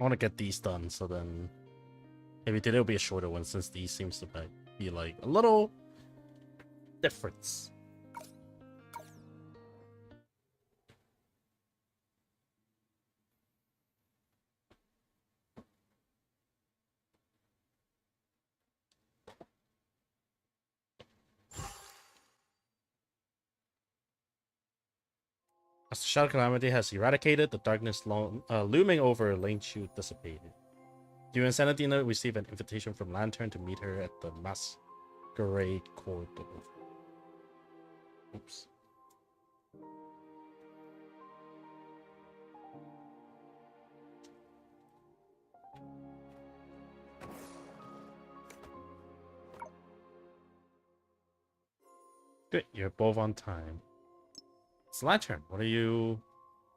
I want to get these done, so then maybe today will be a shorter one since these seems to be like a little difference. As the Shadow Calamity has eradicated, the darkness looming over Lane Chu dissipated. You and Sanadina receive an invitation from Lantern to meet her at the Masquerade Corridor. Oops. Good, you're both on time. It's Lantern. What do you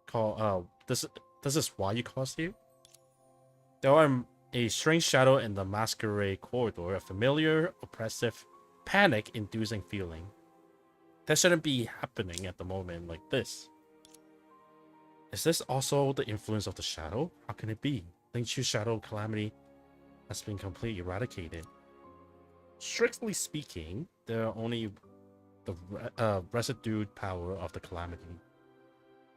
call? This is why you caused here. There are a strange shadow in the Masquerade Corridor, a familiar, oppressive, panic-inducing feeling. That shouldn't be happening at the moment like this. Is this also the influence of the shadow? How can it be? Lane Chu's shadow calamity has been completely eradicated. Strictly speaking, there are only the residue power of the calamity.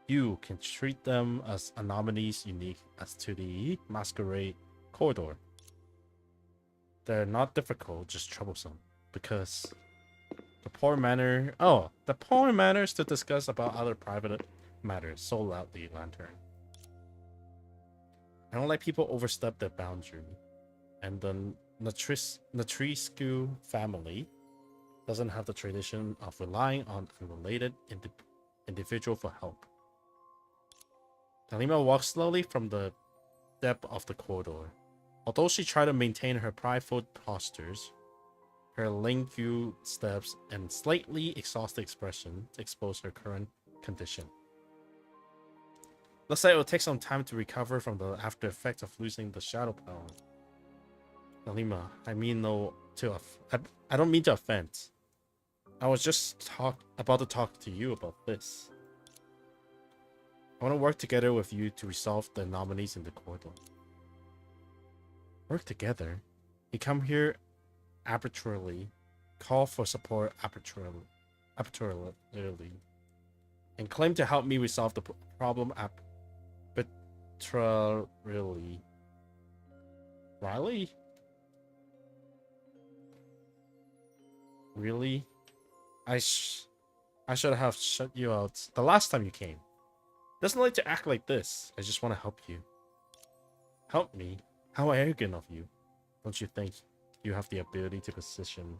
You can treat them as anomalies unique as to the Masquerade Corridor. They're not difficult, just troublesome, because the poor manners to discuss about other private matters so loudly, Lantern. I don't like people overstep their boundary, and the Natriscu family doesn't have the tradition of relying on unrelated individual for help. Dalima walks slowly from the depth of the corridor. Although she tried to maintain her prideful postures, her languid steps and slightly exhausted expression expose her current condition. Looks like it will take some time to recover from the after effects of losing the shadow power. Dalima, I don't mean to offend. I was just about to talk to you about this. I want to work together with you to resolve the anomalies in the corridor. Work together? You come here arbitrarily, call for support arbitrarily, and claim to help me resolve the problem arbitrarily. Riley? Really? I should have shut you out the last time you came. Doesn't like to act like this. I just want to help you. Help me? How arrogant of you. Don't you think you have the ability to position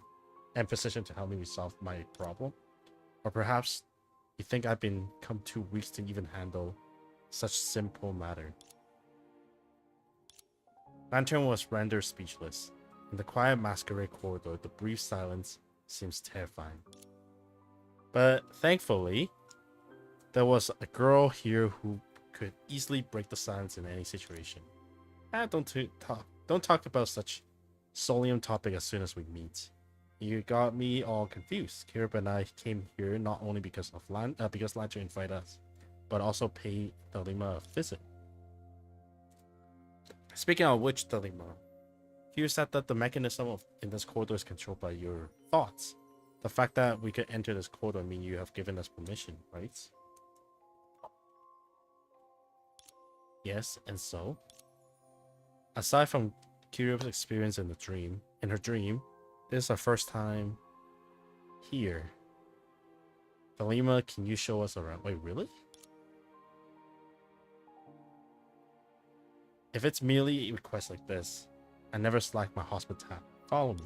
to help me resolve my problem? Or perhaps you think I've become too weak to even handle such simple matter. Lantern was rendered speechless. In the quiet Masquerade corridor, the brief silence seems terrifying. But thankfully, there was a girl here who could easily break the silence in any situation. Don't talk about such solemn topic as soon as we meet. You got me all confused. Kirib and I came here not only because Lantern invited us, but also pay Dalima a visit. Speaking of which, Dalima, you said that the mechanism in this corridor is controlled by your thoughts. The fact that we could enter this corridor means you have given us permission, right? Yes, and so? Aside from Kirib's experience in her dream, this is our first time here. Dalima, can you show us around? Wait, really? If it's merely a request like this, I never slack my hospitality. Follow me.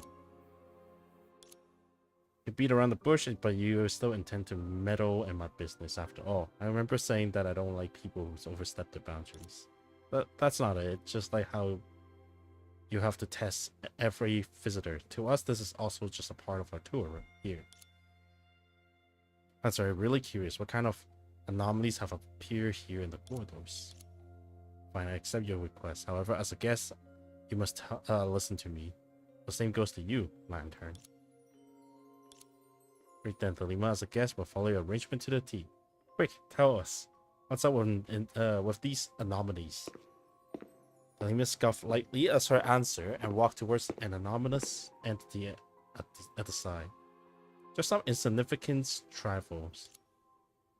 You beat around the bush, but you still intend to meddle in my business after all. I remember saying that I don't like people who overstep their boundaries. But that's not it. It's just like how you have to test every visitor. To us, this is also just a part of our tour here. I'm sorry, really curious. What kind of anomalies have appeared here in the corridors? Fine, I accept your request. However, as a guest, you must listen to me. The same goes to you, Lantern. Great then, Dalima, as a guest, will follow your arrangement to the T. Quick, tell us. What's up with these anomalies? Delima scoffed lightly as her answer and walked towards an anonymous entity at the side. Just some insignificant trifles.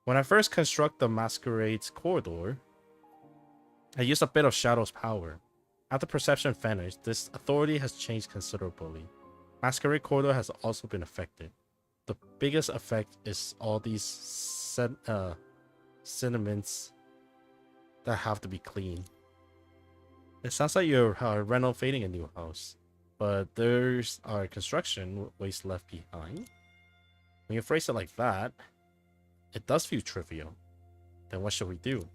When I first construct the Masquerade's corridor, I used a bit of Shadow's power. After perception vanished, this authority has changed considerably. Masquerade corridor has also been affected. The biggest effect is all these sentiments that have to be cleaned. It sounds like you're renovating a new house, but there's our construction waste left behind. When you phrase it like that, it does feel trivial. Then what should we do?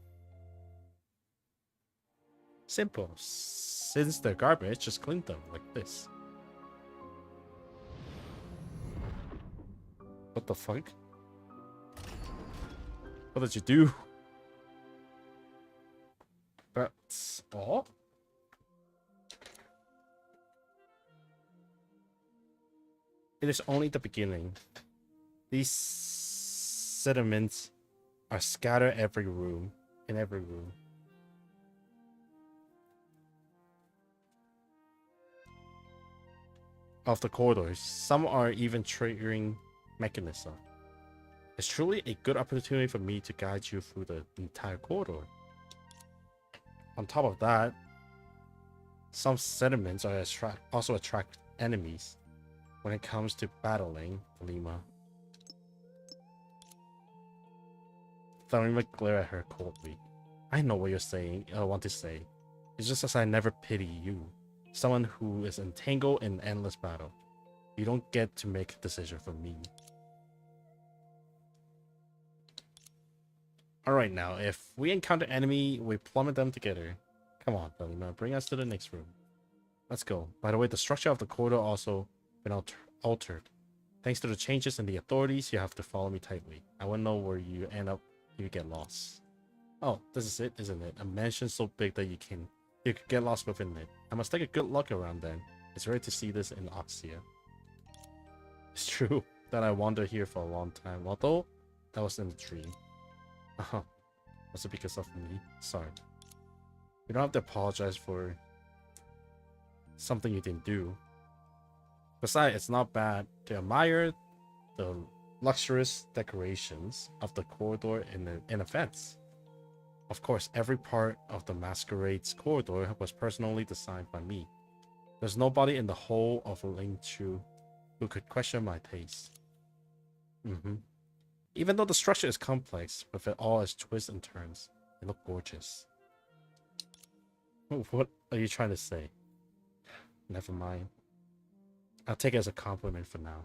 Simple. Since they're garbage, just clean them like this. What the fuck? What did you do? That's all? It is only the beginning. These sediments are scattered in every room. Of the corridors. Some are even triggering mechanism. It's truly a good opportunity for me to guide you through the entire corridor. On top of that, some sediments are also attract enemies when it comes to battling Delima. Delima glared at her coldly. I know what you're saying. I want to say. It's just as I never pity you. Someone who is entangled in endless battle. You don't get to make a decision for me. Alright now, if we encounter enemy, we plummet them together. Come on, Delima, bring us to the next room. Let's go. By the way, the structure of the corridor also been altered. Thanks to the changes in the authorities, you have to follow me tightly. I won't know where you end up if you get lost. Oh, this is it, isn't it? A mansion so big that you could get lost within it. I must take a good look around then. It's rare to see this in Oxia. It's true that I wandered here for a long time, although that was in a dream. Was it because of me? Sorry. You don't have to apologize for something you didn't do. Besides, it's not bad to admire the luxurious decorations of the corridor in a fence. Of course, every part of the Masquerade's corridor was personally designed by me. There's nobody in the whole of Lingchu who could question my taste. Even though the structure is complex, with it all its twists and turns, they look gorgeous. What are you trying to say? Never mind. I'll take it as a compliment for now.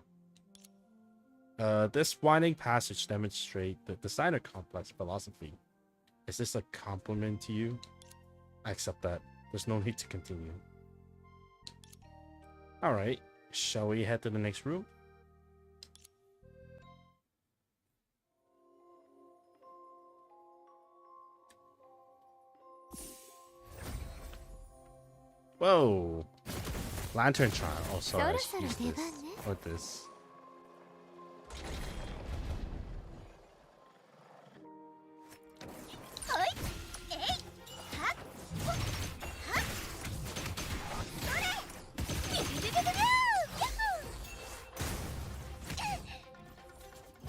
This winding passage demonstrates the designer complex philosophy. Is this a compliment to you? I accept that. There's no need to continue. Alright, shall we head to the next room? Whoa! Lantern Child. Oh, sorry. I used this. Or this.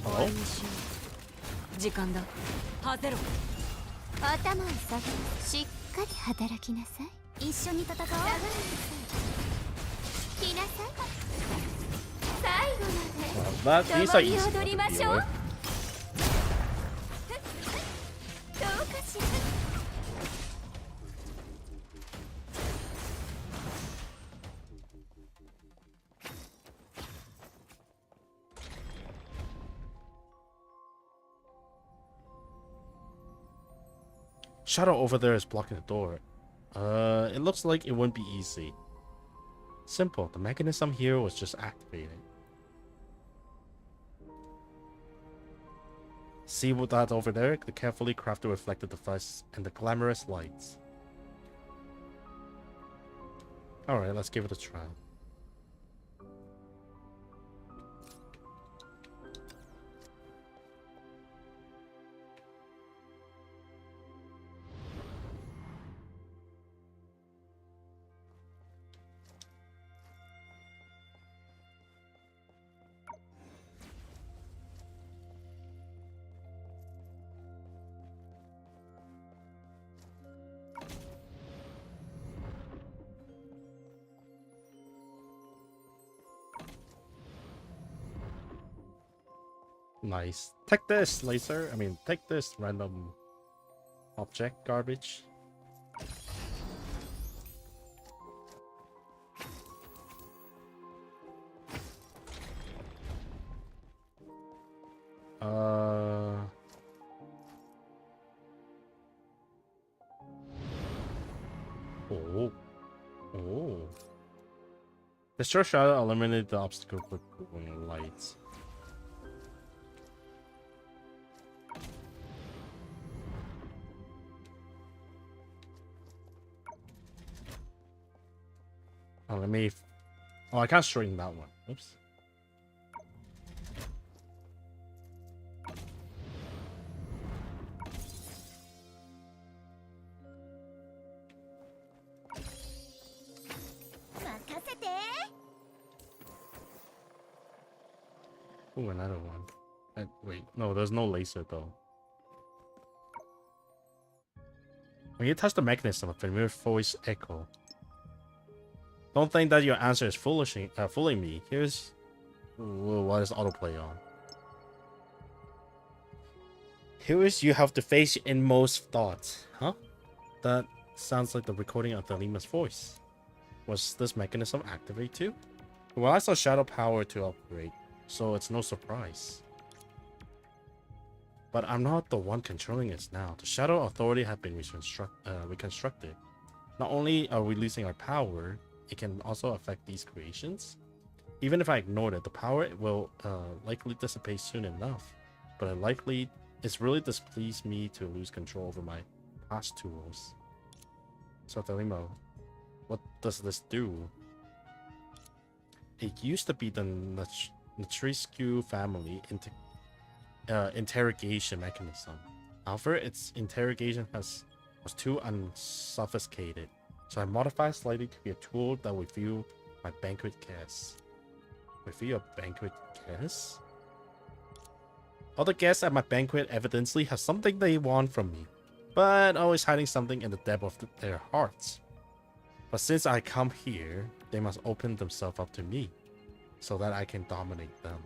Hello? 時間だ。はぜろ。頭を下げ、しっかり働きなさい。一緒に戦おう。来なさい。最後まで。共に踊りましょう。どうかしら。Shadow over there is blocking the door. It looks like it wouldn't be easy. Simple. The mechanism here was just activated. See what that over there? The carefully crafted reflective device and the glamorous lights. Alright, let's give it a try. Nice. Take this, laser. I mean, take this random object garbage. Oh. Oh. The short shot eliminated the obstacle with glowing lights. Oh, let me. Oh, I can't straighten that one. Oops. Oh, another one. Wait, no, there's no laser though. When you touch the mechanism, a familiar voice echo. Don't think that your answer is fooling me. Here's what is autoplay on. Here is you have to face your inmost thoughts. Huh? That sounds like the recording of the Lima's voice. Was this mechanism activated too? Well, I saw shadow power to upgrade, so it's no surprise. But I'm not the one controlling it now. The Shadow Authority have been reconstructed. Not only are we losing our power, it can also affect these creations. Even if I ignored it, the power will likely dissipate soon enough. But it's really displeased me to lose control over my past tools. So Telimo, what does this do? It used to be the Natriscu family interrogation mechanism. However, its interrogation was too unsophisticated, so I modified slightly to be a tool that would view my banquet guests. Review a banquet guest? All the guests at my banquet evidently have something they want from me, but always hiding something in the depth of their hearts. But since I come here, they must open themselves up to me, so that I can dominate them.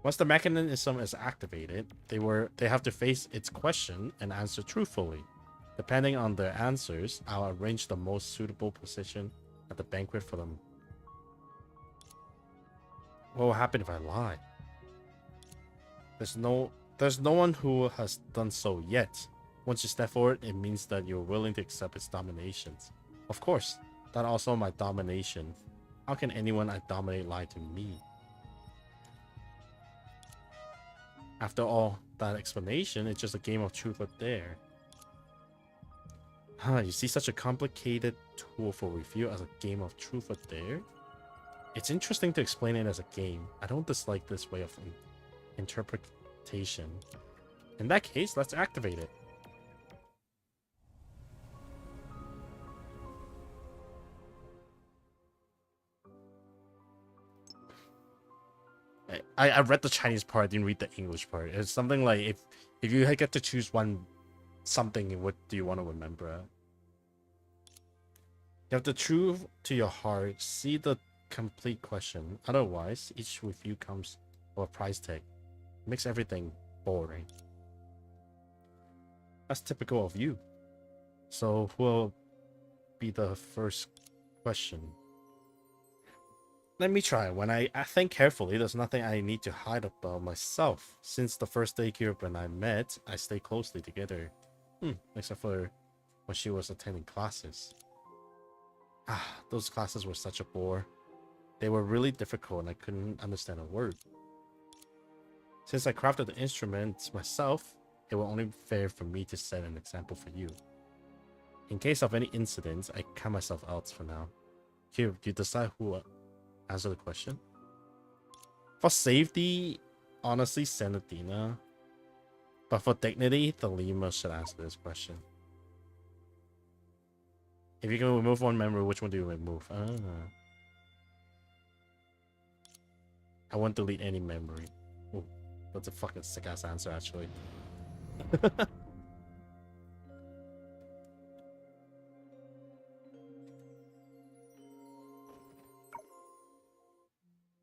Once the mechanism is activated, they have to face its question and answer truthfully. Depending on their answers, I'll arrange the most suitable position at the banquet for them. What will happen if I lie? There's no one who has done so yet. Once you step forward, it means that you're willing to accept its dominations. Of course, that also my domination. How can anyone I dominate lie to me? After all that explanation, it's just a game of truth or dare. Huh, you see such a complicated tool for review as a game of truth or dare? It's interesting to explain it as a game. I don't dislike this way of interpretation. In that case, let's activate it. I read the Chinese part, I didn't read the English part. It's something like if you get to choose something, what do you want to remember? You have the truth to your heart. See the complete question. Otherwise, each review comes with a price tag. It makes everything boring. That's typical of you. So who will be the first question? Let me try. When I think carefully, there's nothing I need to hide about myself. Since the first day Kira and I met, I stayed closely together. Except for when she was attending classes. Those classes were such a bore. They were really difficult and I couldn't understand a word. Since I crafted the instruments myself, it was only fair for me to set an example for you. In case of any incidents, I cut myself out for now. Here, you decide who will answer the question. For safety, honestly, Senadina. But for dignity, the Lima should answer this question. If you can remove one memory, which one do you remove? I won't delete any memory. Ooh, that's a fucking sick ass answer, actually.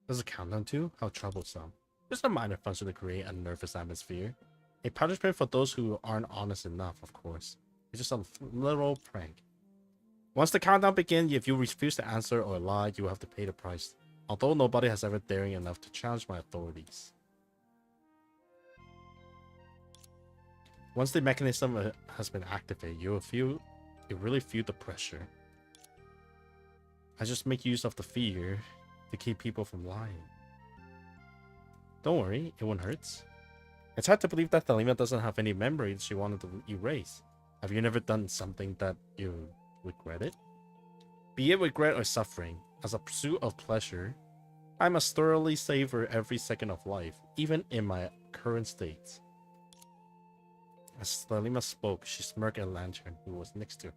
Does it count down too? How troublesome. Just a minor function to create a nervous atmosphere. A punishment for those who aren't honest enough, of course. It's just a little prank. Once the countdown begins, if you refuse to answer or lie, you will have to pay the price. Although nobody has ever daring enough to challenge my authorities. Once the mechanism has been activated, you really feel the pressure. I just make use of the fear to keep people from lying. Don't worry, it won't hurt. It's hard to believe that Thelema doesn't have any memories she wanted to erase. Have you never done something that you regretted? Be it regret or suffering, as a pursuit of pleasure, I must thoroughly savor every second of life, even in my current state. As Thelema spoke, she smirked at Lantern, who was next to her.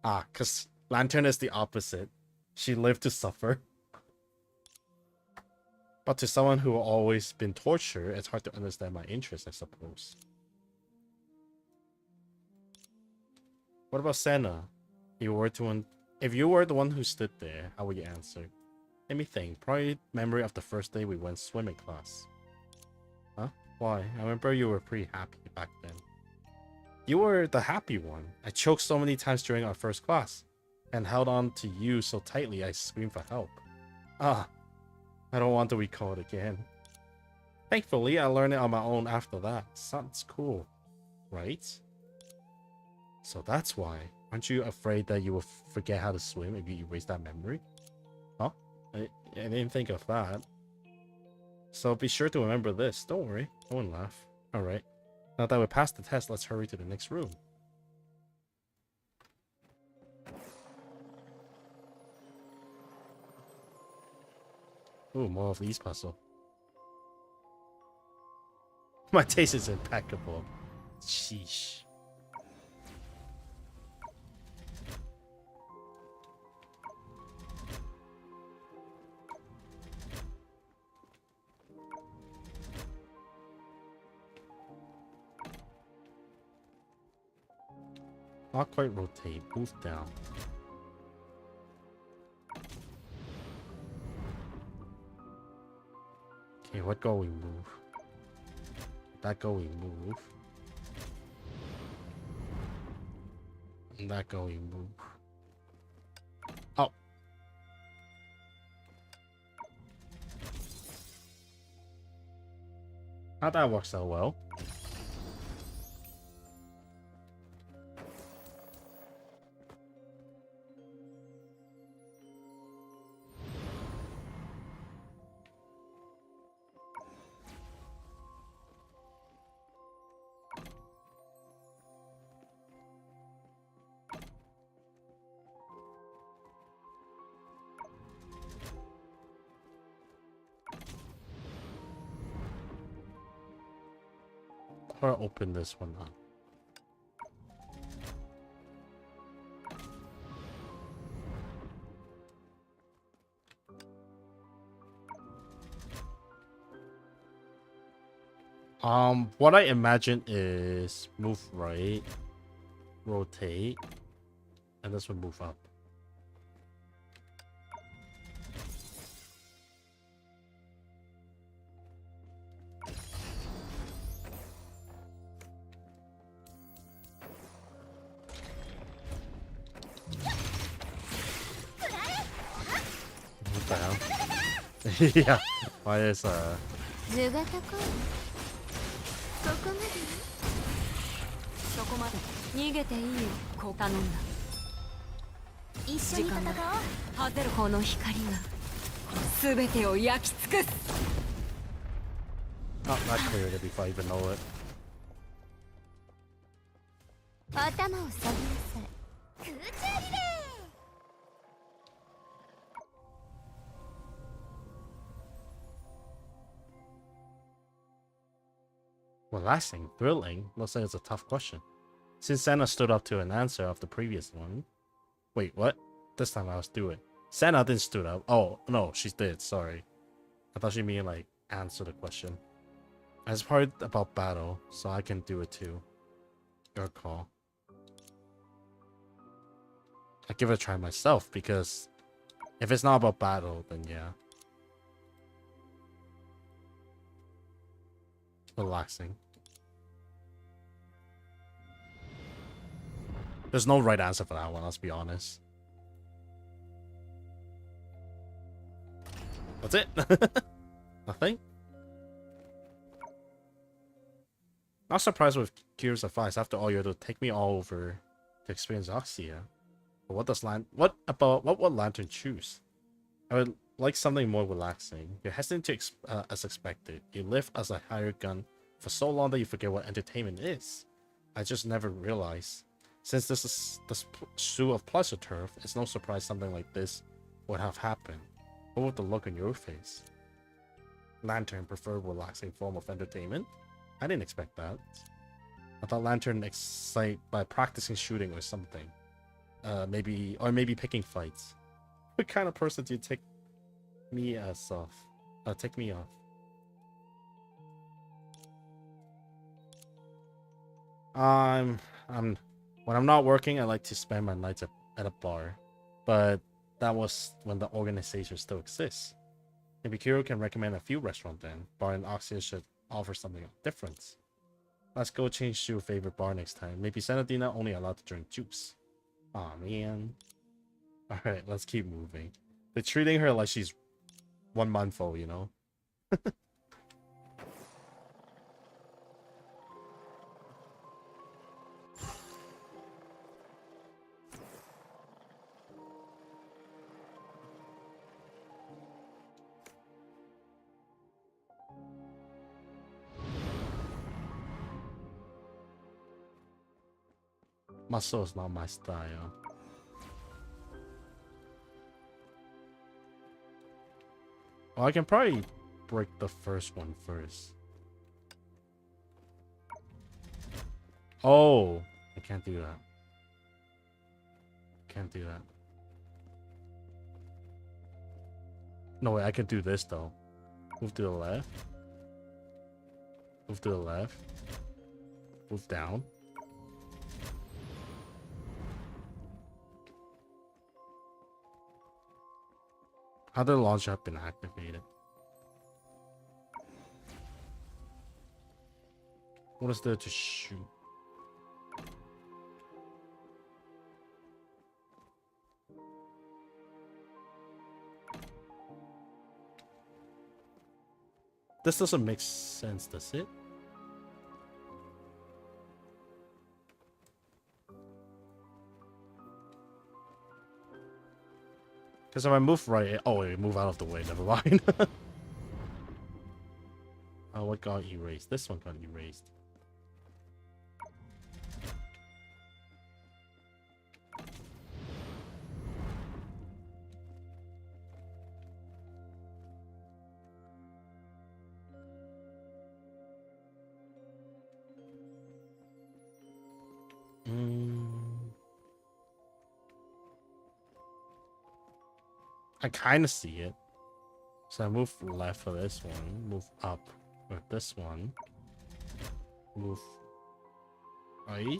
Ah, because Lantern is the opposite. She lived to suffer. But to someone who always been tortured, it's hard to understand my interest, I suppose. What about Senna? If you were the one who stood there, how would you answer? Let me think. Probably memory of the first day we went swimming class. Huh? Why? I remember you were pretty happy back then. You were the happy one. I choked so many times during our first class, and held on to you so tightly I screamed for help. Ah, I don't want to recall it again. Thankfully, I learned it on my own after that. Sounds cool, right? So that's why. Aren't you afraid that you will forget how to swim if you erase that memory? Huh? I didn't think of that. So be sure to remember this. Don't worry. I won't laugh. Alright. Now that we passed the test, let's hurry to the next room. Ooh, more of these puzzle. My taste is impeccable. Sheesh. Not quite rotate, move down. Okay, what go we move? That go we move. And that go we move. Oh. How that works out well. Or open this one up. What I imagine is move right, rotate, and this one move up. What the hell? Yeah, why is 図が高いそこまでそこまで逃げていいよこう頼んだ一緒に戦おうハゼロこの光が全てを焼き尽くす Not that clear before I even know it. 頭を下げなさい空中リレー Relaxing, thrilling. Looks like it's a tough question. Since Senna stood up to an answer of the previous one. Wait, what? This time I'll do it. Senna didn't stood up. Oh, no, she did. Sorry. I thought she meant like answer the question. It's part about battle, so I can do it too. Your call. I give it a try myself because if it's not about battle, then yeah. Relaxing. There's no right answer for that one, let's be honest. That's it. Nothing. Not surprised with Kira's advice. After all, you had to take me all over to experience Oxia. But what would Lantern choose? I would like something more relaxing. You're hesitant to as expected. You live as a hired gun for so long that you forget what entertainment is. I just never realized. Since this is the zoo of pleasure turf, it's no surprise something like this would have happened. What would the look on your face? Lantern preferred relaxing form of entertainment? I didn't expect that. I thought Lantern excite by practicing shooting or something. Maybe picking fights. What kind of person do you take me as off? Take me off. When I'm not working, I like to spend my nights at a bar, but that was when the organization still exists. Maybe Kiro can recommend a few restaurants then. Bar in Oxia should offer something different. Let's go change to your favorite bar next time. Maybe Senadina only allowed to drink juice. Aw, man. Alright, let's keep moving. They're treating her like she's 1 month old, you know? Muscle is not my style. Well, I can probably break the first one first. Oh, I can't do that. Can't do that. No way, I can do this though. Move to the left. Move to the left. Move down. How did the launcher have been activated? What is there to shoot? This doesn't make sense, does it? Because if I move right... Oh, wait, move out of the way. Never mind. Oh, what got erased? This one got erased. I kind of see it. So I move left for this one. Move up with this one. Move right.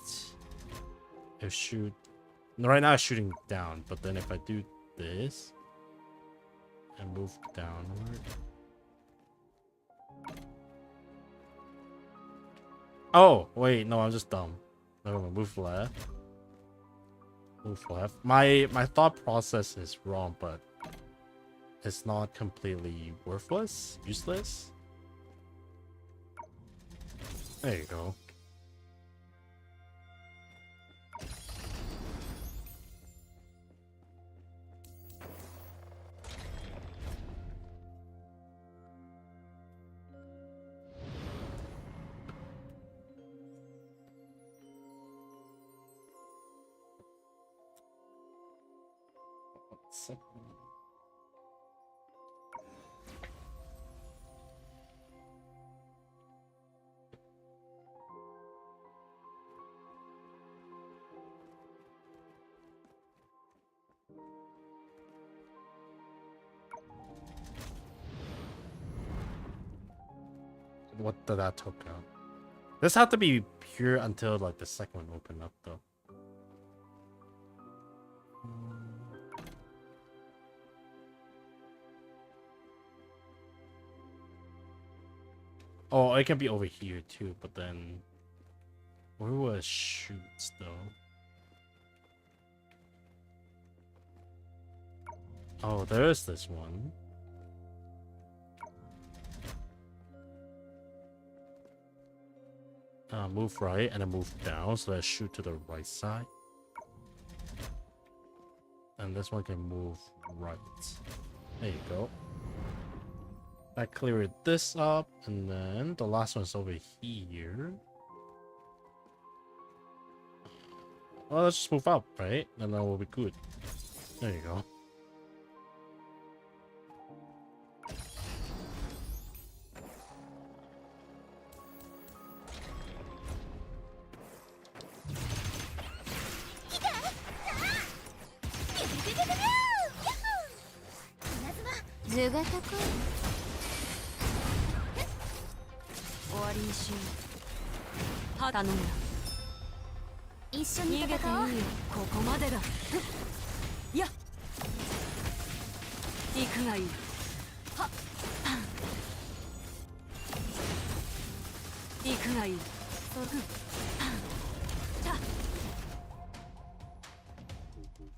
I shoot. No, right now I'm shooting down. But then if I do this and move downward. Oh, wait. No, I'm just dumb. No, move left. Move left. My thought process is wrong, but it's not completely worthless, useless. There you go. What did that took out? This had to be pure until like the second one opened up though. Oh, it can be over here too, but then where was shoots though? Oh, there's this one. Move right and then move down, so let's shoot to the right side. And this one can move right. There you go. I cleared this up, and then the last one's over here. Well, let's just move up, right? And then we'll be good. There you go.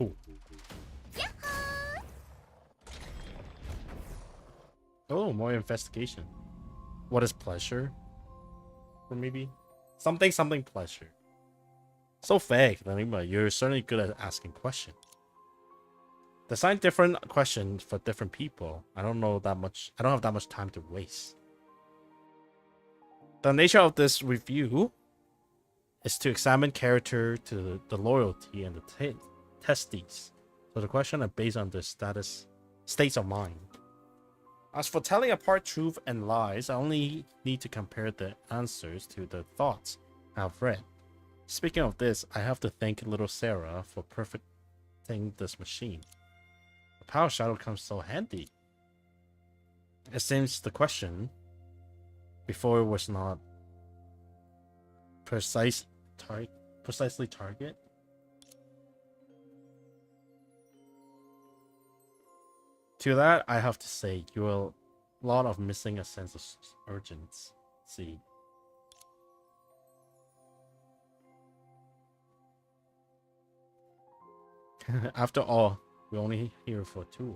Ooh. Oh, more investigation. What is pleasure? Or maybe something pleasure. So vague, but you're certainly good at asking questions. Design different questions for different people. I don't have that much time to waste. The nature of this review is to examine character to the loyalty and the testes. So the questions are based on their states of mind. As for telling apart truth and lies, I only need to compare the answers to the thoughts I've read. Speaking of this, I have to thank little Sarah for perfecting this machine. The power shadow comes so handy. It seems the question before was not precisely target. To that, I have to say, you're a lot of missing a sense of urgency. After all, we're only here for a tour.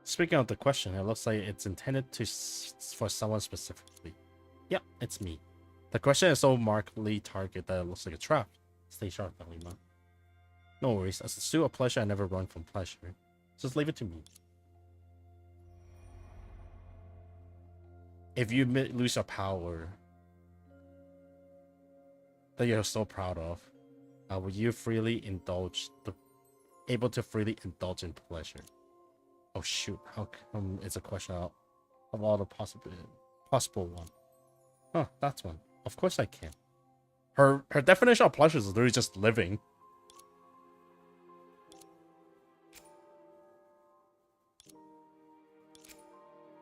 Speaking of the question, it looks like it's intended for someone specifically. Yep, it's me. The question is so markedly targeted that it looks like a trap. Stay sharp, Alima. No worries. As a pursuit of pleasure, I never run from pleasure. Just leave it to me. If you lose your power that you're so proud of, will you able to freely indulge in pleasure? Oh shoot! How come it's a question of all the possible one? Huh, that's one. Of course I can. Her definition of pleasure is literally just living.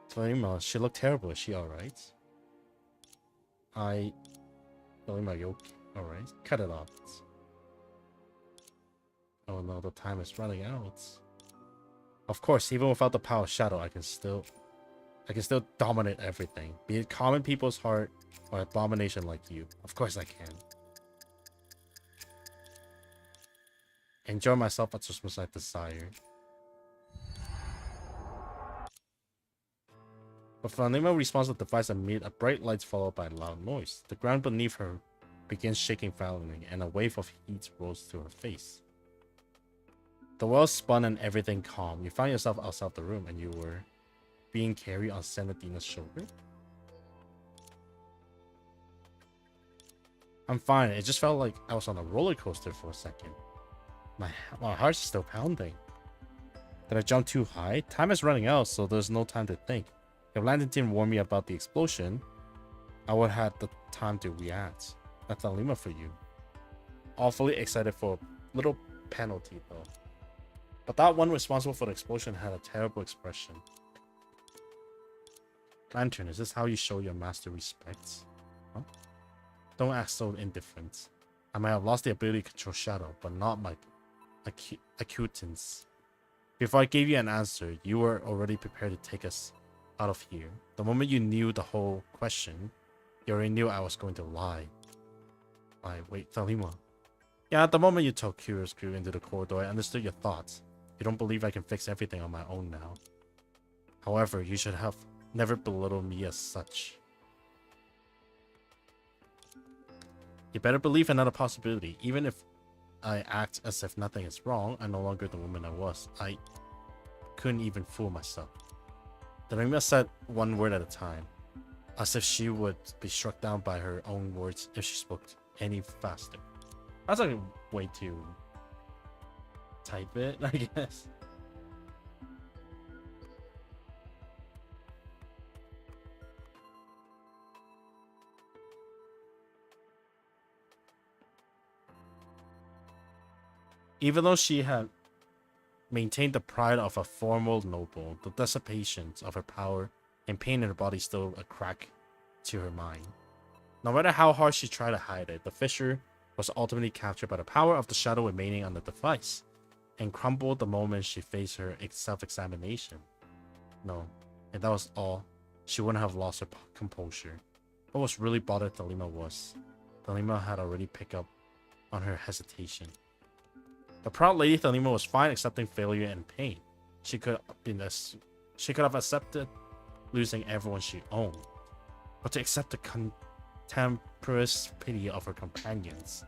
Tolima, she looked terrible. Is she alright? Tolima, you alright? Cut it off. Oh no, the time is running out. Of course, even without the power of shadow, I can still dominate everything. Be it common people's heart or abomination like you. Of course I can. Enjoy myself as just as I desire. But Fanima responds to the device amid a bright light followed by a loud noise. The ground beneath her begins shaking violently, and a wave of heat rose to her face. The world spun and everything calm. You found yourself outside the room and you were being carried on Senadina's shoulder. I'm fine. It just felt like I was on a roller coaster for a second. My heart's still pounding. Did I jump too high? Time is running out, so there's no time to think. If Landon didn't warn me about the explosion, I would have had the time to react. That's a lima for you. Awfully excited for a little penalty though. But that one responsible for the explosion had a terrible expression. Lantern, is this how you show your master respect? Huh? Don't act so indifferent. I might have lost the ability to control shadow, but not my acutance. Before I gave you an answer, you were already prepared to take us out of here. The moment you knew the whole question, you already knew I was going to lie. Wait, Thalima. Yeah, at the moment you took Curious Crew into the corridor, I understood your thoughts. You don't believe I can fix everything on my own now. However, you should have never belittled me as such. You better believe another possibility. Even if I act as if nothing is wrong, I'm no longer the woman I was. I couldn't even fool myself. Thalima said one word at a time, as if she would be struck down by her own words if she spoke any faster. That's a way to type it, I guess. Even though she had maintained the pride of a formal noble, the dissipations of her power and pain in her body still a crack to her mind. No matter how hard she tried to hide it, the fissure was ultimately captured by the power of the shadow remaining on the device, and crumbled the moment she faced her self-examination. No, if that was all, she wouldn't have lost her composure. What was really bothered Thalima was, Thalima had already picked up on her hesitation. The proud lady Thalima was fine accepting failure and pain. She could have accepted losing everyone she owned, but to accept the contemporaneous pity of her companions.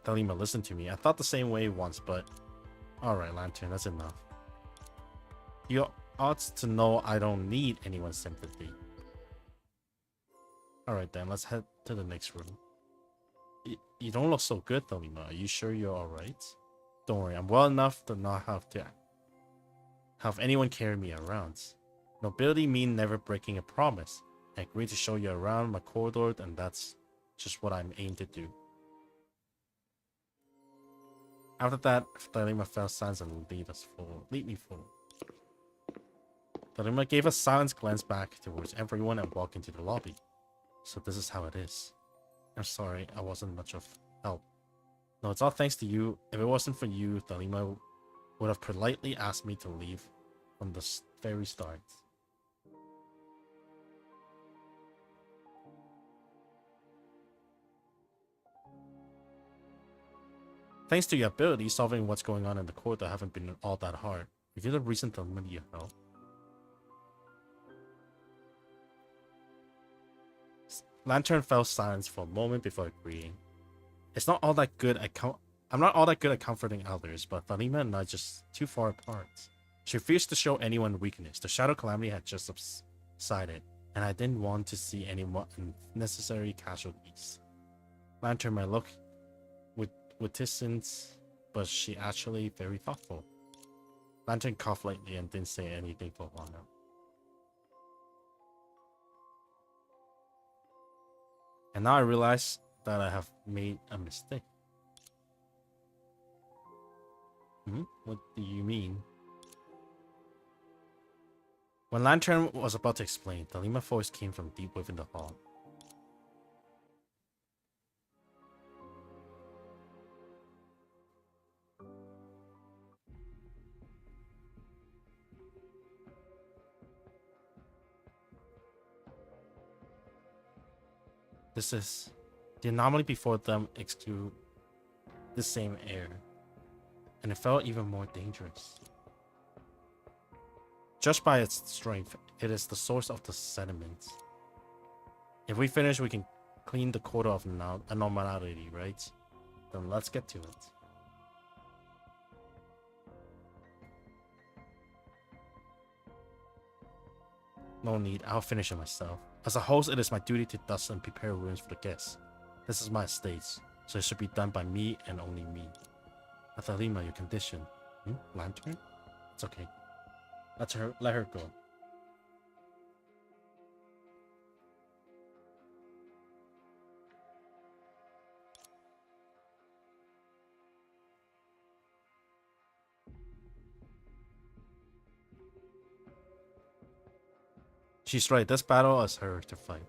Thalima, listen to me. I thought the same way once, but alright, Lantern, that's enough. You ought to know I don't need anyone's sympathy. Alright then, let's head to the next room. You don't look so good, Thalima. Are you sure you're alright? Don't worry, I'm well enough to not have anyone carry me around. Nobility mean never breaking a promise. I agreed to show you around my corridor, and that's just what I'm aimed to do. After that, Thalima fell silent and lead me forward. Thalima gave a silent glance back towards everyone and walked into the lobby. So this is how it is. I'm sorry, I wasn't much of help. No, it's all thanks to you. If it wasn't for you, Thalima would have politely asked me to leave from the very start. Thanks to your ability, solving what's going on in the corridor haven't been all that hard. If you're the reason Thalima needed help. Lantern fell silent for a moment before agreeing. It's not all that good I'm not all that good at comforting others, but Thalima and I just too far apart. She refused to show anyone weakness. The shadow calamity had just subsided, and I didn't want to see any more unnecessary casualties. Lantern might look reticent, but she actually very thoughtful. Lantern coughed lightly and didn't say anything for a while now. And now I realize that I have made a mistake. What do you mean? When Lantern was about to explain, Thalima's voice came from deep within the hall. This is the anomaly before them exude the same air, and it felt even more dangerous. Judged by its strength, it is the source of the sediments. If we finish, we can clean the quarter of anomaly, right? Then let's get to it. No need, I'll finish it myself. As a host, it is my duty to dust and prepare rooms for the guests. This is my estate, so it should be done by me and only me. Thalima, your condition. Lantern? It's okay. Let her go. She's right. This battle is her to fight.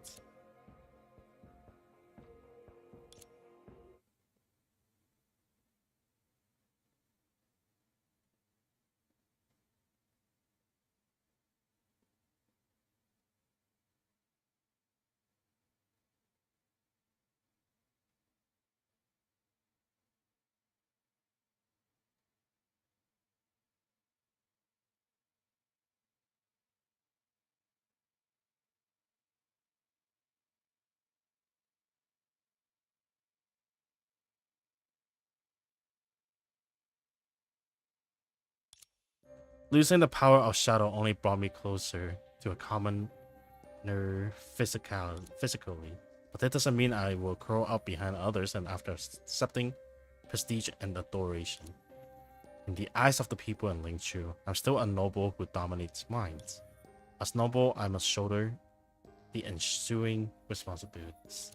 Losing the power of shadow only brought me closer to a commoner physically. But that doesn't mean I will curl up behind others and after accepting prestige and adoration. In the eyes of the people in Lingchu, I'm still a noble who dominates minds. As noble, I must shoulder the ensuing responsibilities.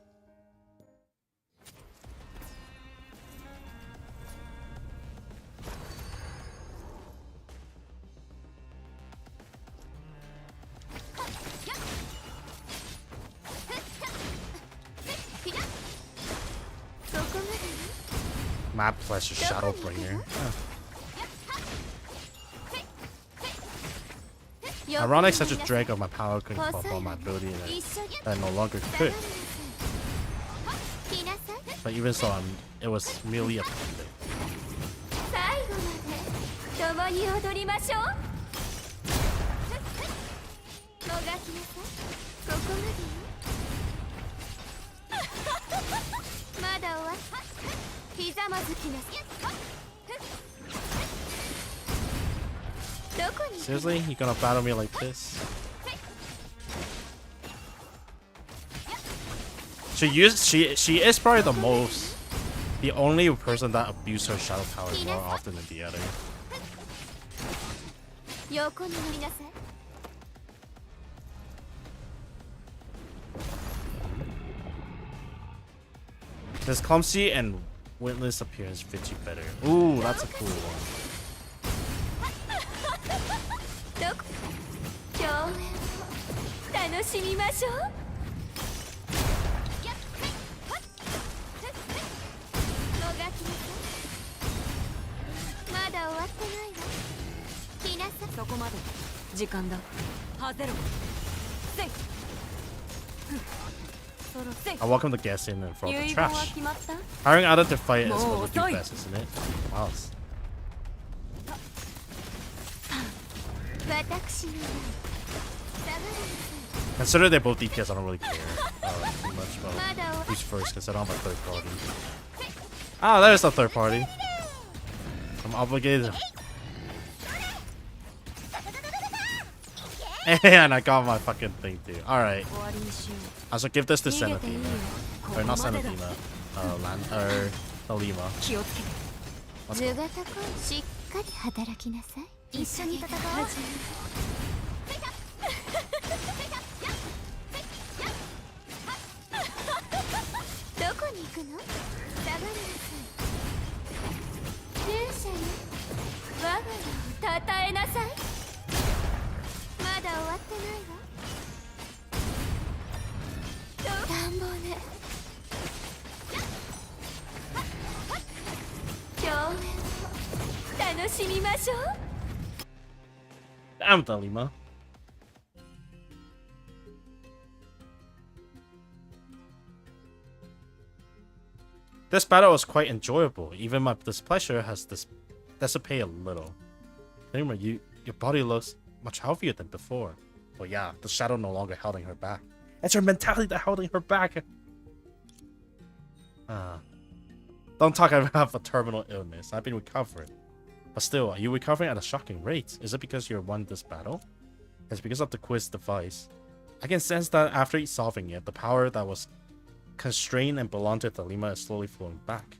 My pleasure, Shadowbringer. Ironic, such a drag of my power couldn't call upon my ability that I no longer could. But even so, it was merely a payment. Seriously? You gonna battle me like this? She is probably the only person that abused her shadow power more often than the other. This clumsy and witless appearance fits you better. Ooh, that's a cool one. I welcome the guests in and throw the trash. Hiring others to fight is what we do best, isn't it? Wow. Consider they're both DPS, I don't really care too much about who's first because I don't have a third party. Ah, there's a third party. I'm obligated. And I got my fucking thing too. Alright. I should give this to Senathina. Or not Senathina. Alima. Let's go. Damn, Alima. This battle was quite enjoyable. Even my displeasure has dissipated a little. Anyway, your body looks much healthier than before. Well, yeah, the shadow no longer holding her back. It's her mentality that holding her back. Don't talk about a terminal illness. I've been recovering. But still, are you recovering at a shocking rate? Is it because you won this battle? It's because of the quiz device. I can sense that after solving it, the power that was constrained and belonged to Thelema is slowly flowing back.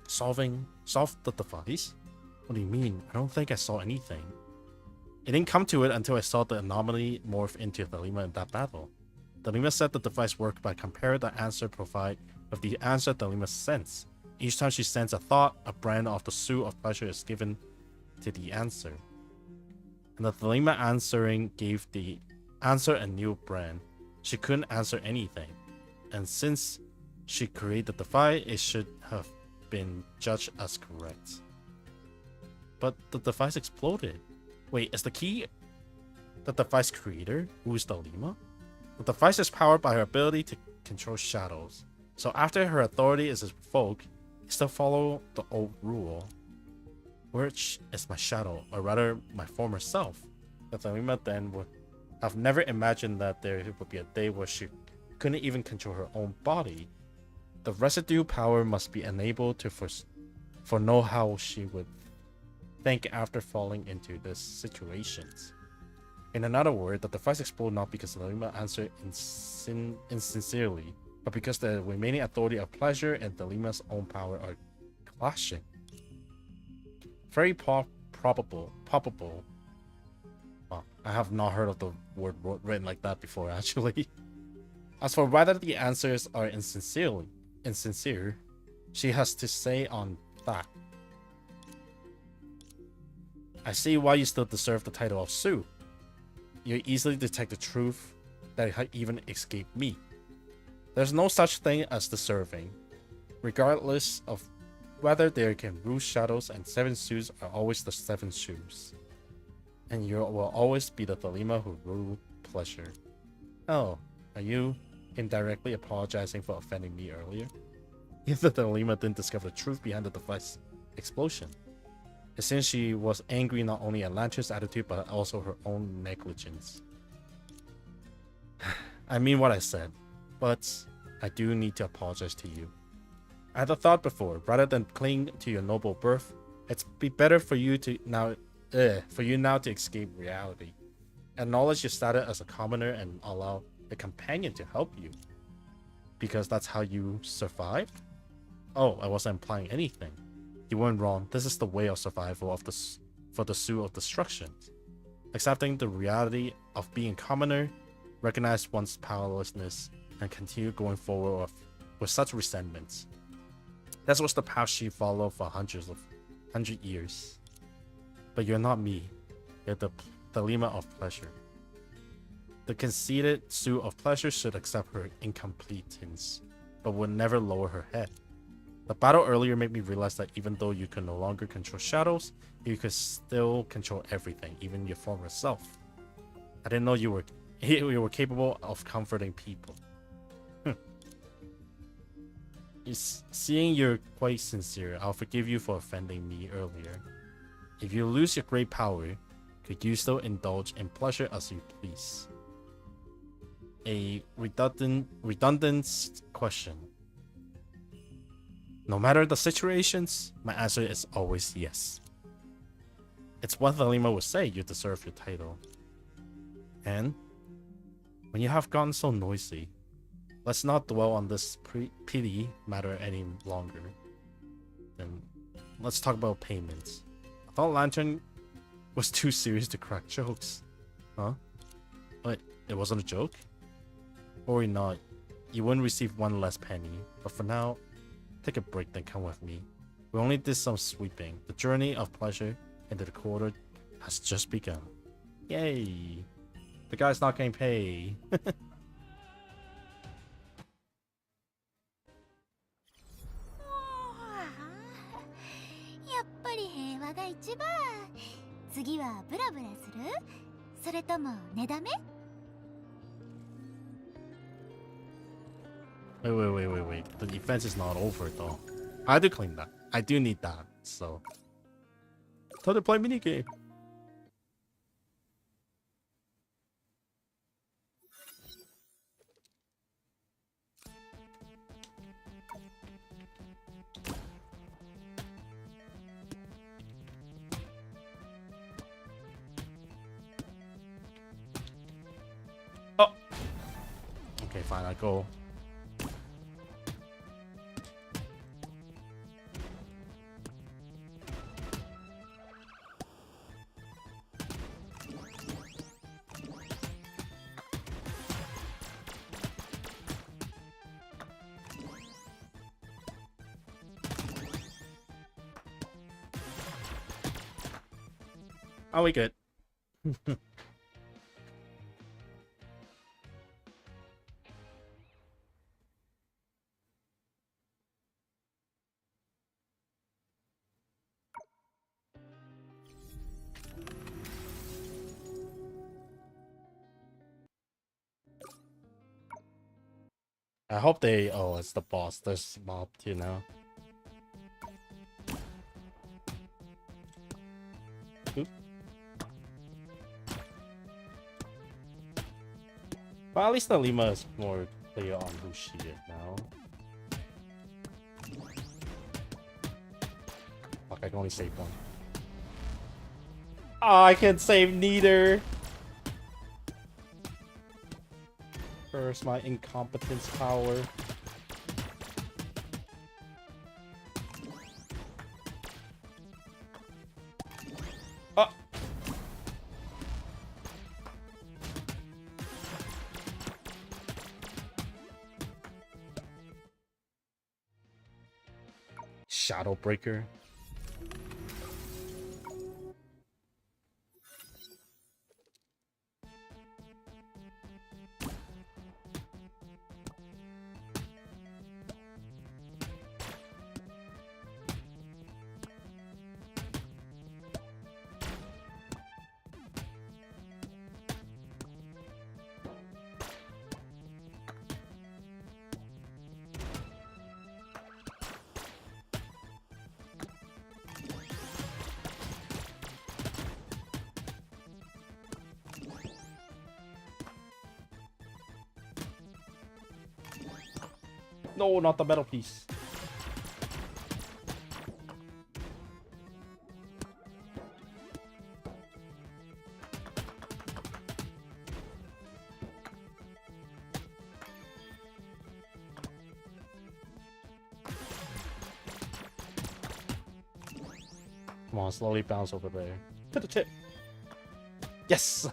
Solve the device? What do you mean? I don't think I saw anything. It didn't come to it until I saw the anomaly morph into Thelema in that battle. Thelema said the device worked by comparing the answer provided with the answer Thelema sends. Each time she sends a thought, a brand of the suit of pleasure is given to the answer. And the Thelema answering gave the answer a new brand. She couldn't answer anything. And since she created the device, it should have been judged as correct. But the device exploded. Wait, is the key the device creator, who is Dalima? The device is powered by her ability to control shadows. So after her authority is revoked, it still follow the old rule. Which is my shadow, or rather my former self. The Dalima then would have never imagined that there would be a day where she couldn't even control her own body. The residue power must be enabled to foreknow how she would think after falling into these situations. In another word, the device exploded not because Dalima answered insincerely, but because the remaining authority of pleasure and Dalima's own power are clashing. Very probable. Well, I have not heard of the word written like that before, actually. As for whether the answers are insincere, she has to say on that. I see why you still deserve the title of Sue. You easily detect the truth that had even escaped me. There's no such thing as deserving. Regardless of whether there can rule shadows, and 7 shoes are always the 7 shoes. And you will always be the Dalima who rule pleasure. Oh, are you indirectly apologizing for offending me earlier? If the Dalima didn't discover the truth behind the device explosion. It seems she was angry not only at Lantra's attitude, but also her own negligence. I mean what I said, but I do need to apologize to you. I had a thought before, rather than cling to your noble birth, it's be better for you now to escape reality. Acknowledge your status as a commoner and allow a companion to help you. Because that's how you survived? Oh, I wasn't implying anything. You weren't wrong. This is the way of survival for the Sue of Destruction. Accepting the reality of being commoner, recognize one's powerlessness, and continue going forward with such resentments. That was the path she followed for 100 years. But you're not me. You're the Dalima of pleasure. The conceited Sue of pleasure should accept her incompetence, but would never lower her head. The battle earlier made me realize that even though you can no longer control shadows, you could still control everything, even your former self. I didn't know you were capable of comforting people. Seeing you're quite sincere, I'll forgive you for offending me earlier. If you lose your great power, could you still indulge in pleasure as you please? A redundant question. No matter the situations, my answer is always yes. It's what Dalima would say, you deserve your title. And when you have gotten so noisy, let's not dwell on this petty matter any longer. Then let's talk about payments. I thought Lantern was too serious to crack jokes. Huh? But it wasn't a joke? Worry not, you wouldn't receive one less penny, but for now, take a break then come with me. We only did some sweeping. The journey of pleasure into the quarter has just begun. Yay! The guy's not getting paid. やっぱり平和が一番。次はブラブラする？それとも寝だめ？ Wait. The defense is not over though. I do claim that. I do need that, so. Time to play minigame. Oh! Okay, fine, I go. Are we good? I hope they. Oh, it's the boss. There's mob, you know. Oop. But at least the Lima is more clear on who she is now. Fuck, I can only save one. Oh, I can't save neither. Curse my incompetence power. Oh. Shadow Breaker. No, not the metal piece. Come on, slowly bounce over there. To the tip. Yes!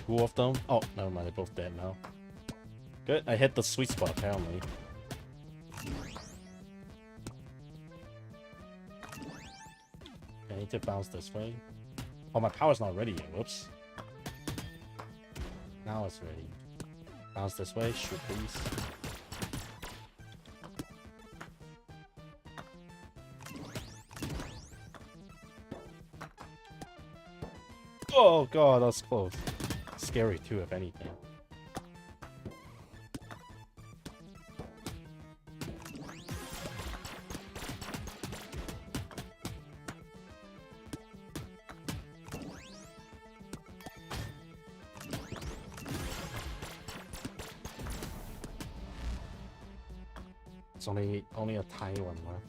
Two of them? Oh, never mind, they're both dead now. Good, I hit the sweet spot apparently. I need to bounce this way. Oh, my power's not ready yet. Whoops. Now it's ready. Bounce this way. Shoot, please. Oh god, that's close. Scary too, if anything. It's only a tiny one left.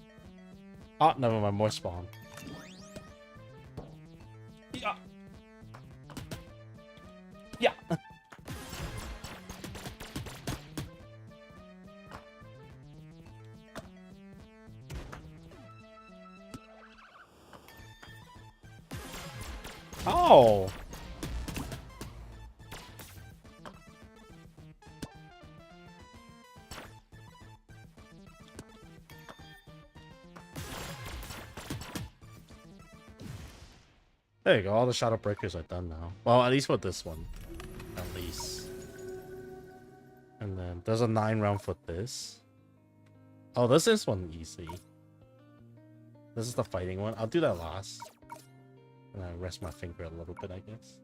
Oh, never mind, more spawn. Yeah. Yeah. Oh. There you go, all the shadow breakers are done now. Well, at least with this one. At least. And then there's a 9-round for this. Oh, this is one easy. This is the fighting one. I'll do that last. And I rest my finger a little bit, I guess.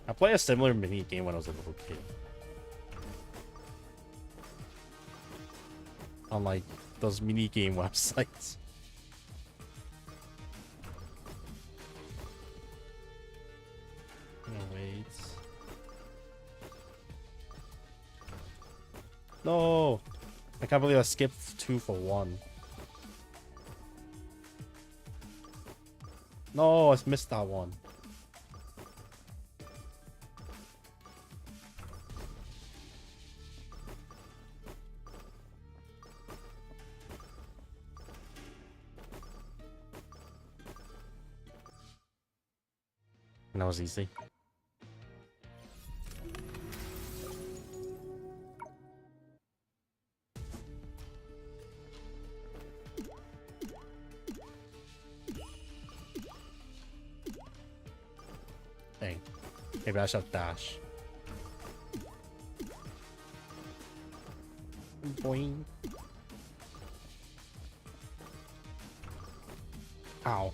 I played a similar mini game when I was a little kid. On like those mini game websites. Oh, wait. No! I can't believe I skipped 2 for 1. No, I missed that one. And that was easy. Maybe I should dash. Boing. Ow.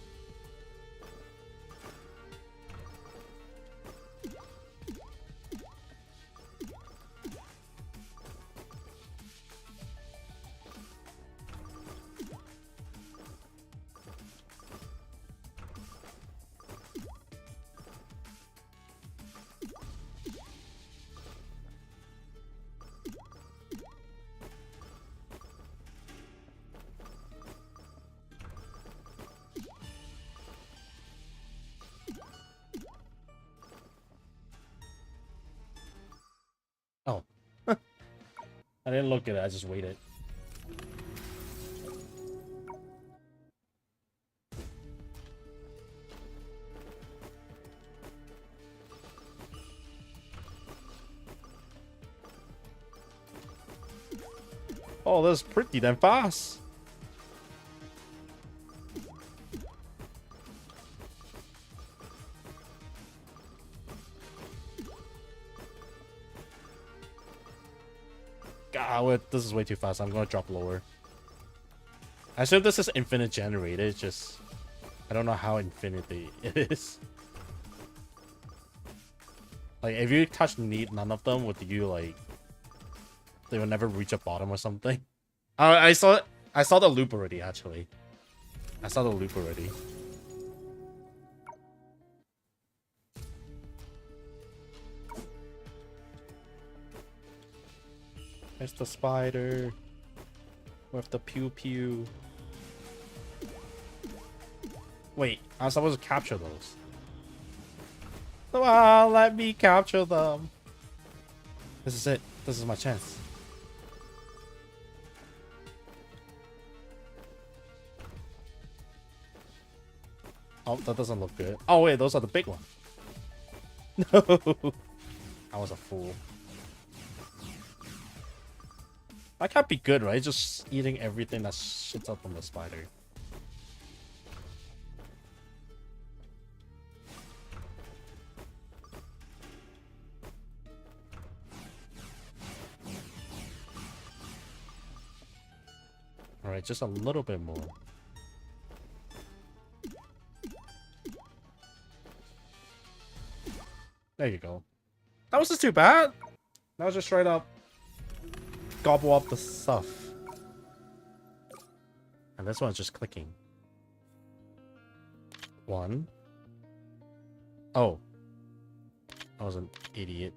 Oh. I didn't look at it, I just waited. Oh, that's pretty damn fast. God, wait, this is way too fast. I'm gonna drop lower. I assume this is infinite generated. It's just I don't know how infinite it is. Like, if you touch none of them, would you like? They will never reach a bottom or something. I saw it. I saw the loop already. Actually, I saw the loop already. There's the spider with the pew pew. Wait, I'm supposed to capture those. Come on, let me capture them. This is it. This is my chance. Oh, that doesn't look good. Oh wait, those are the big ones. No, I was a fool. That can't be good, right? Just eating everything that shits up from the spider. Alright, just a little bit more. There you go. That wasn't too bad. That was just straight up gobble up the stuff. And this one's just clicking. One. Oh. I was an idiot.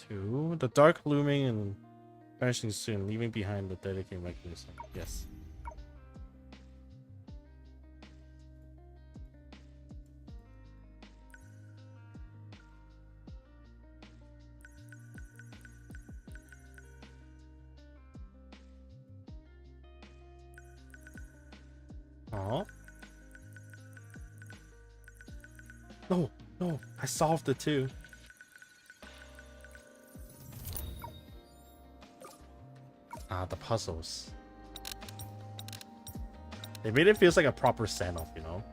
Two. The dark looming and vanishing soon, leaving behind the dedicated mechanism. Yes. Oh. No, no, I solved it too. Ah, the puzzles. They made it feels like a proper send-off, you know?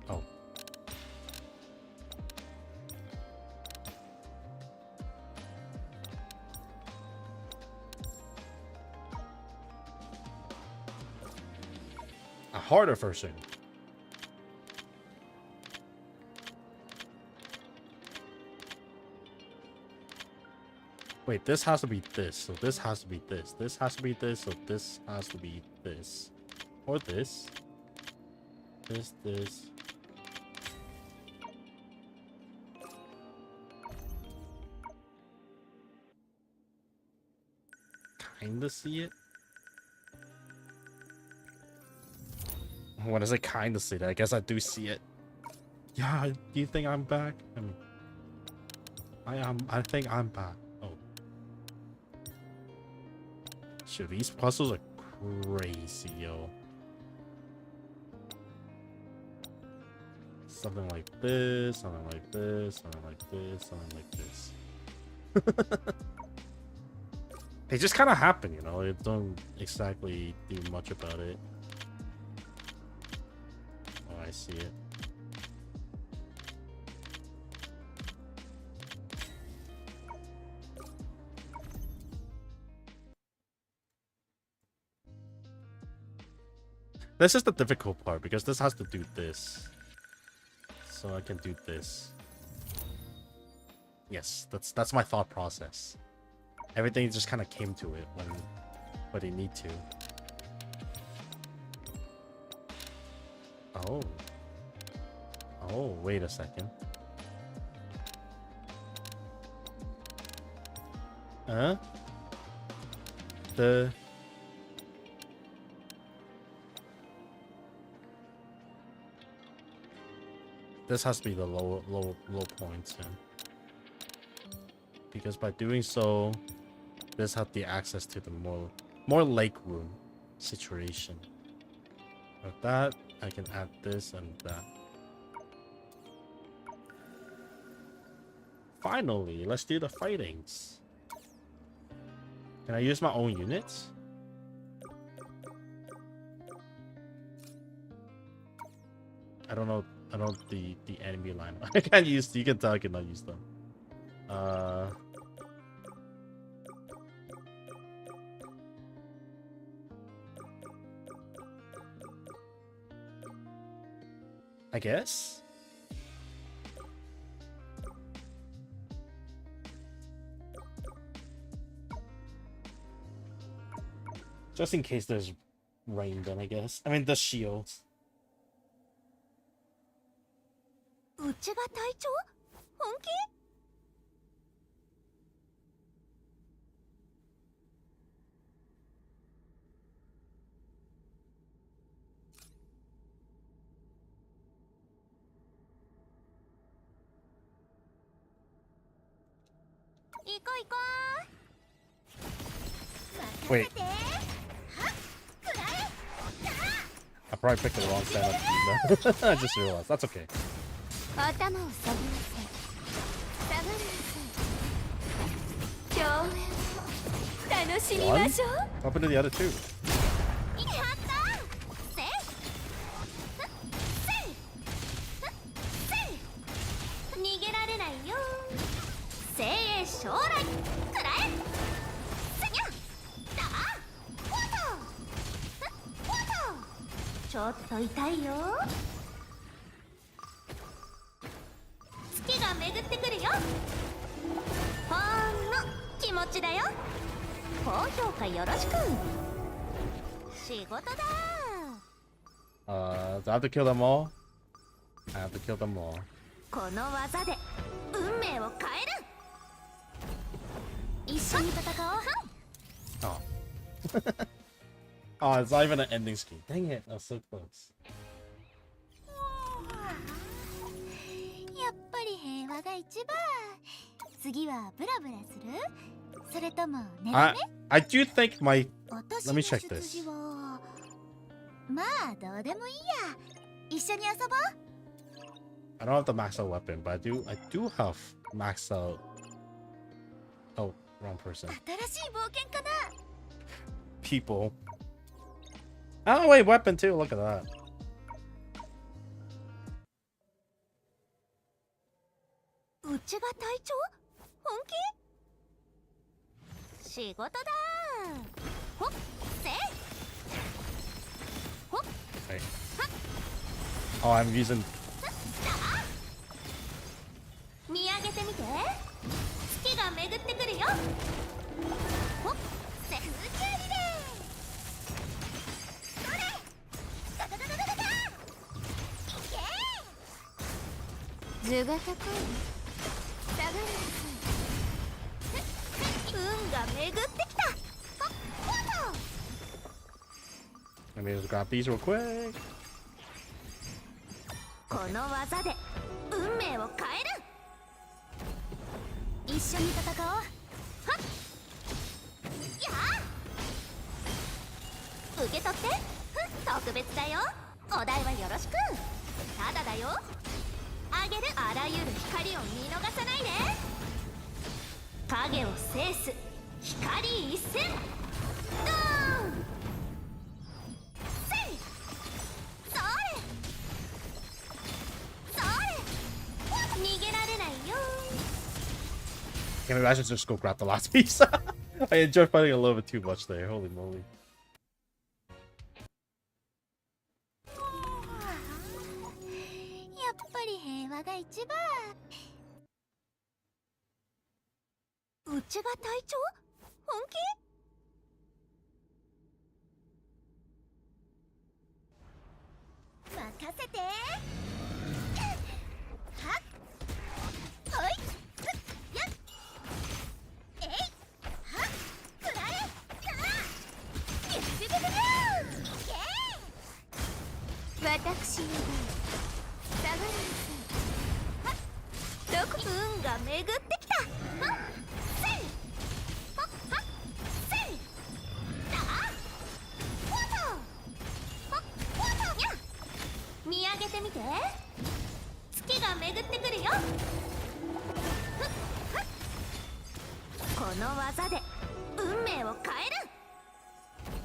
Oh. A harder version. Wait, this has to be this, so this has to be this. This has to be this, so this has to be this. Or this. This. Kinda see it. When I say kinda see it, I guess I do see it. Yeah, do you think I'm back? I mean, I think I'm back. Oh. Shit, these puzzles are crazy, yo. Something like this, something like this, something like this, something like this. They just kind of happen, you know? They don't exactly do much about it. see it. This is the difficult part because this has to do this. So I can do this. Yes, that's my thought process. Everything just kind of came to it when they need to. Oh. Oh, wait a second. Huh? This has to be the low points, yeah. Because by doing so, this has the access to the more lake room situation. With that, I can add this and that. Finally, let's do the fightings. Can I use my own units? I don't know the enemy line. I can't use. You can tell I cannot use them. I guess. Just in case there's rain, then I guess. I mean, the shields. うちが隊長？本気？行こう行こう。 Wait. I probably picked the wrong stand up. I just realized. That's okay. 頭を下げなさい。下がりなさい。共演を楽しみましょう。What happened to the other two? やったせい逃げられないよ。精鋭将来くらえすにゃだフォトちょっと痛いよ。月が巡ってくるよ。ほんの気持ちだよ。高評価よろしく。仕事だ。Do I have to kill them all? I have to kill them all. この技で運命を変える。一緒に戦おう。 Oh. Oh, it's not even an ending screen. Dang it, that was so close. やっぱり平和が一番。次はブラブラする？それとも寝るね？ I do think my 私 let の me 出 check this. 自はまあどうでもいいや。一緒に遊ぼう。 I don't have the max out weapon, but I do have max out. Oh, wrong person. 新しい冒険かな。 People. Oh wait, weapon too. Look at that. うちが隊長？本気？仕事だ。ほっせい。ほっ。 Wait. Oh, I'm using. 見上げてみて。月が巡ってくるよ。ほっせ空中リレー。それ。ガガガガガガガ。いけ。図が高い。下がりなさい。運が巡ってきた。フォト。 Let me just grab these real quick. この技で運命を変える。一緒に戦おう。はっやあ受け取って。特別だよ。お題はよろしく。ただだよ。あげる。あらゆる光を見逃さないで。影を制す光一閃。ドーンせいそれ Yeah, maybe I should just go grab the last piece. I enjoyed fighting a little bit too much there. Holy moly. やっぱり平和が一番。うちが隊長？本気？任せて。はっ。ほい。やっ。えい。はっ。くらえ。さあ。ビュビュビュビュビュー。いけ。私の番。下がりなさい。どこ運が巡ってきた。はっせいはっはっせいだフォトはっフォトにゃ見上げてみて月が巡ってくるよふっふっこの技で運命を変える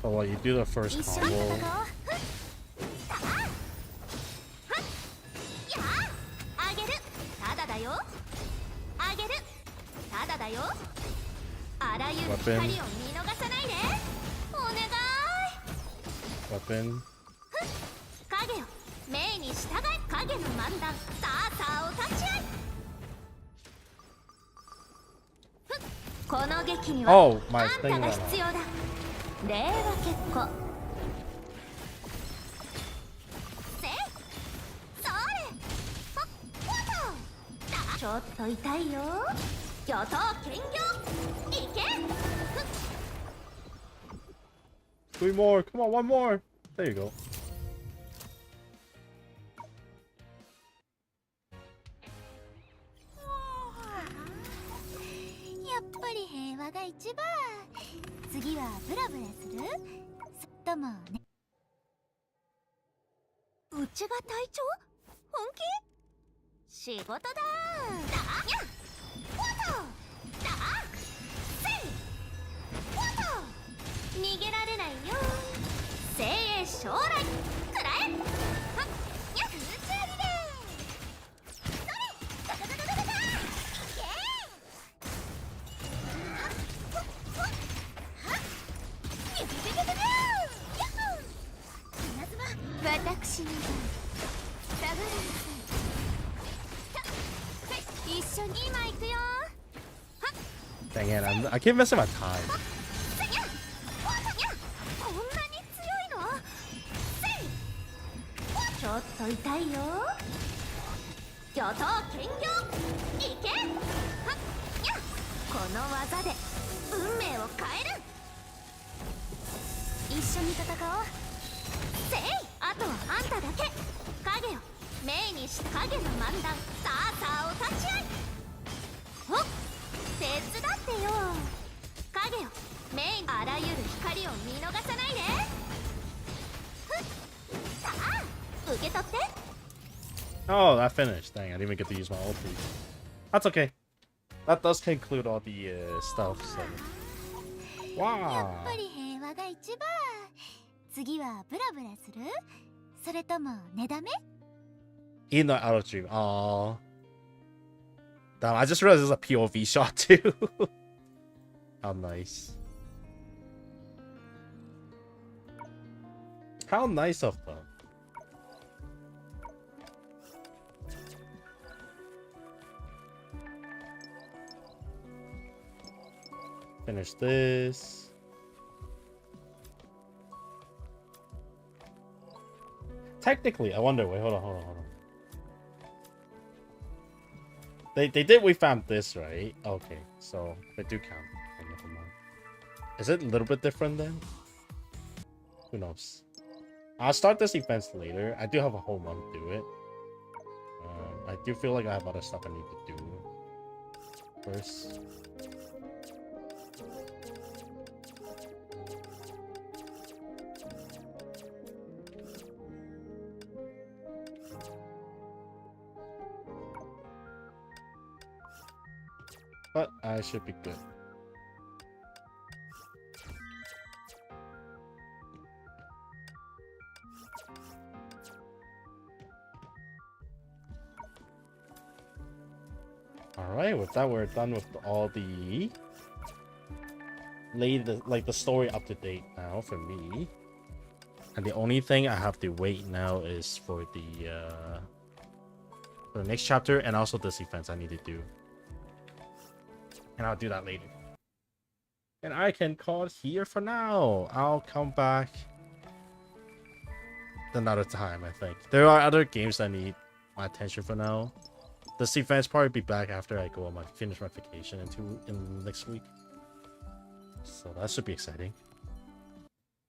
So what, you do the first 一緒に戦おう combo. ふっだはっやああげるただだよあげるただだよあらゆる光を見逃さないでお願い Weapon. 影よ命に従い影の漫談さあさあお立ち会いふっこの劇には Oh, my あんた thing が went 必要だ令和結構せいそれほっほとだちょっと痛いよ巨頭兼業いけふっ 3 more. Come on, one more. There you go. やっぱり平和が一番次はブラブラするそれともねうちが隊長本気仕事だだにゃフォトだせいフォト逃げられないよ精鋭将来くらえはっにゃ空中リレーそれガガガガガガガいけ私の番。下がりなさい。一緒に今行くよ。 Dang it, I keep missing my time. こんなに強いのせいちょっと痛いよ巨頭兼業いけはっにゃこの技で運命を変える一緒に戦おうせいあとはあんただけ影よ命にして影の漫談さあさあお立ち会いお手伝ってよ影よ命あらゆる光を見逃さないでふっさあ受け取って Oh, that finished. Dang, I didn't even get to use my ulti. That's okay. That does conclude all the stuff, so. や Wow. っぱり平和が一番次はブラブラするそれとも寝だめ In the auto stream. Aww. Damn, I just realized there's a POV shot too. How nice. How nice of them. Finish this. Technically, I wonder. Wait, hold on. They did. We found this, right? Okay, so they do count. Okay, never mind. Is it a little bit different then? Who knows? I'll start this events later. I do have a whole month to do it. I do feel like I have other stuff I need to do first. But I should be good. Alright. right, with that, we're done with all the the story up to date now for me. And the only thing I have to wait now is for the next chapter and also this events I need to do. And I'll do that later. And I can call it here for now. I'll come back another time, I think. There are other games that need my attention for now. This event's probably be back after I go on finish my vacation in next week. So that should be exciting.